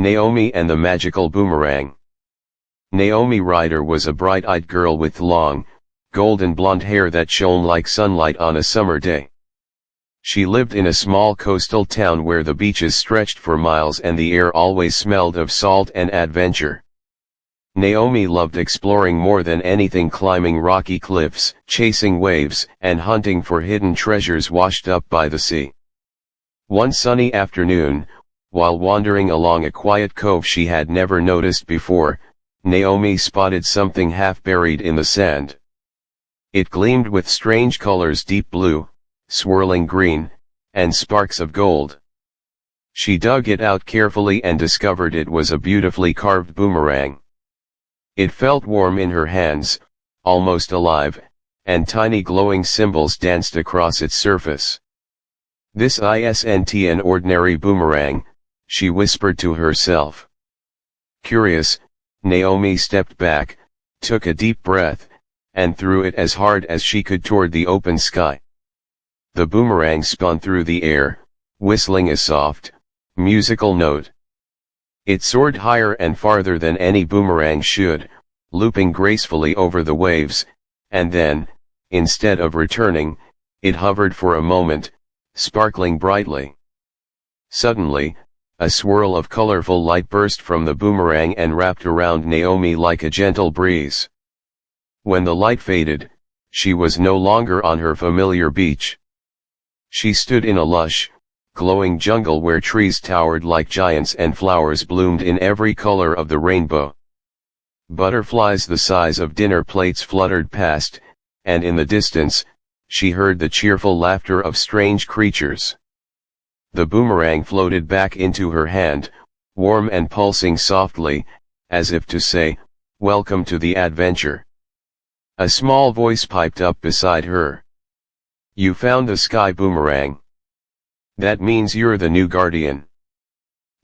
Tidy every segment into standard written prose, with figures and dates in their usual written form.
Naomi and the Magical Boomerang. Naomi Ryder was a bright-eyed girl with long, golden blonde hair that shone like sunlight on a summer day. She lived in a small coastal town where the beaches stretched for miles and the air always smelled of salt and adventure. Naomi loved exploring more than anything, climbing rocky cliffs, chasing waves, and hunting for hidden treasures washed up by the sea. One sunny afternoon, while wandering along a quiet cove she had never noticed before, Naomi spotted something half buried in the sand. It gleamed with strange colors: deep blue, swirling green, and sparks of gold. She dug it out carefully and discovered it was a beautifully carved boomerang. It felt warm in her hands, almost alive, and tiny glowing symbols danced across its surface. "This isn't an ordinary boomerang," she whispered to herself. Curious, Naomi stepped back, took a deep breath, and threw it as hard as she could toward the open sky. The boomerang spun through the air, whistling a soft, musical note. It soared higher and farther than any boomerang should, looping gracefully over the waves, and then, instead of returning, it hovered for a moment, sparkling brightly. Suddenly, a swirl of colorful light burst from the boomerang and wrapped around Naomi like a gentle breeze. When the light faded, she was no longer on her familiar beach. She stood in a lush, glowing jungle where trees towered like giants and flowers bloomed in every color of the rainbow. Butterflies the size of dinner plates fluttered past, and in the distance, she heard the cheerful laughter of strange creatures. The boomerang floated back into her hand, warm and pulsing softly, as if to say, "Welcome to the adventure." A small voice piped up beside her. "You found the sky boomerang. That means you're the new guardian."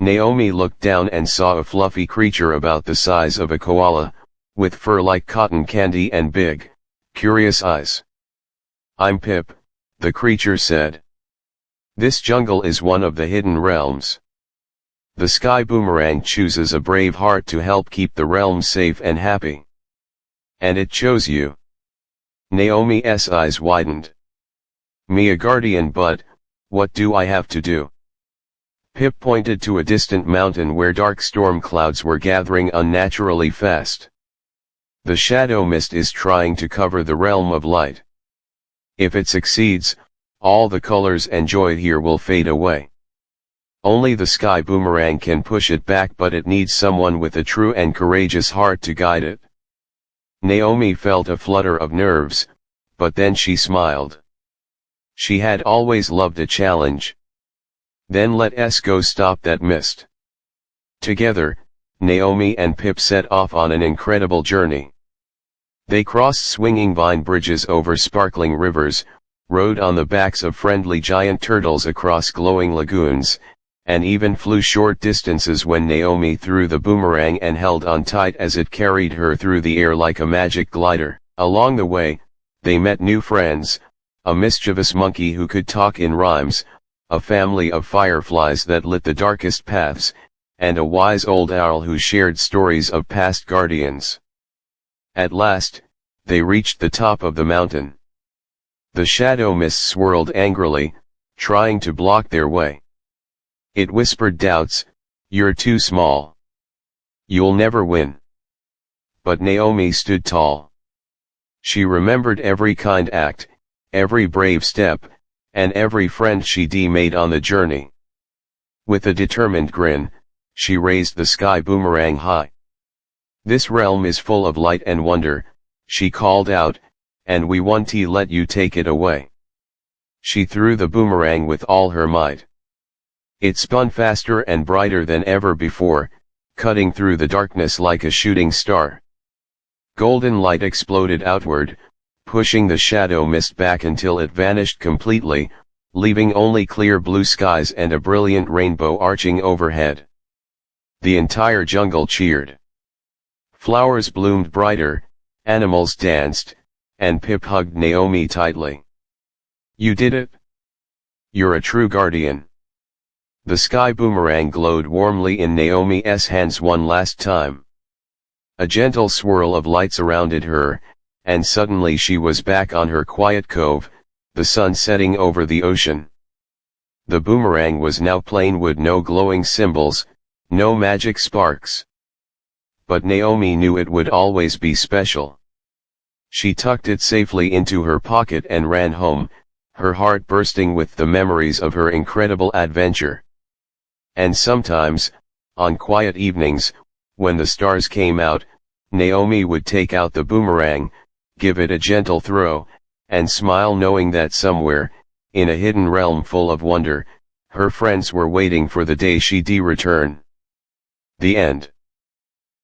Naomi looked down and saw a fluffy creature about the size of a koala, with fur like cotton candy and big, curious eyes. "I'm Pip," the creature said. "This jungle is one of the hidden realms. The sky boomerang chooses a brave heart to help keep the realm safe and happy. And it chose you." Naomi's eyes widened. "Me a guardian, but what do I have to do?" Pip pointed to a distant mountain where dark storm clouds were gathering unnaturally fast. "The shadow mist is trying to cover the realm of light. If it succeeds, all the colors and joy here will fade away. Only the sky boomerang can push it back, but it needs someone with a true and courageous heart to guide it." Naomi felt a flutter of nerves, but then she smiled. She had always loved a challenge. Then let's go stop that mist. Together, Naomi and Pip set off on an incredible journey. They crossed swinging vine bridges over sparkling rivers, rode on the backs of friendly giant turtles across glowing lagoons, and even flew short distances when Naomi threw the boomerang and held on tight as it carried her through the air like a magic glider. Along the way, they met new friends, a mischievous monkey who could talk in rhymes, a family of fireflies that lit the darkest paths, and a wise old owl who shared stories of past guardians. At last, they reached the top of the mountain. The shadow mist swirled angrily, trying to block their way. It whispered doubts, "You're too small. You'll never win." But Naomi stood tall. She remembered every kind act, every brave step, and every friend she'd made on the journey. With a determined grin, she raised the sky boomerang high. "This realm is full of light and wonder," she called out, "and we want to let you take it away." She threw the boomerang with all her might. It spun faster and brighter than ever before, cutting through the darkness like a shooting star. Golden light exploded outward, pushing the shadow mist back until it vanished completely, leaving only clear blue skies and a brilliant rainbow arching overhead. The entire jungle cheered. Flowers bloomed brighter, animals danced, and Pip hugged Naomi tightly. "You did it! You're a true guardian." The sky boomerang glowed warmly in Naomi's hands one last time. A gentle swirl of light surrounded her, and suddenly she was back on her quiet cove, the sun setting over the ocean. The boomerang was now plain wood, no glowing symbols, no magic sparks. But Naomi knew it would always be special. She tucked it safely into her pocket and ran home, her heart bursting with the memories of her incredible adventure. And sometimes, on quiet evenings, when the stars came out, Naomi would take out the boomerang, give it a gentle throw, and smile knowing that somewhere, in a hidden realm full of wonder, her friends were waiting for the day she'd return. The end.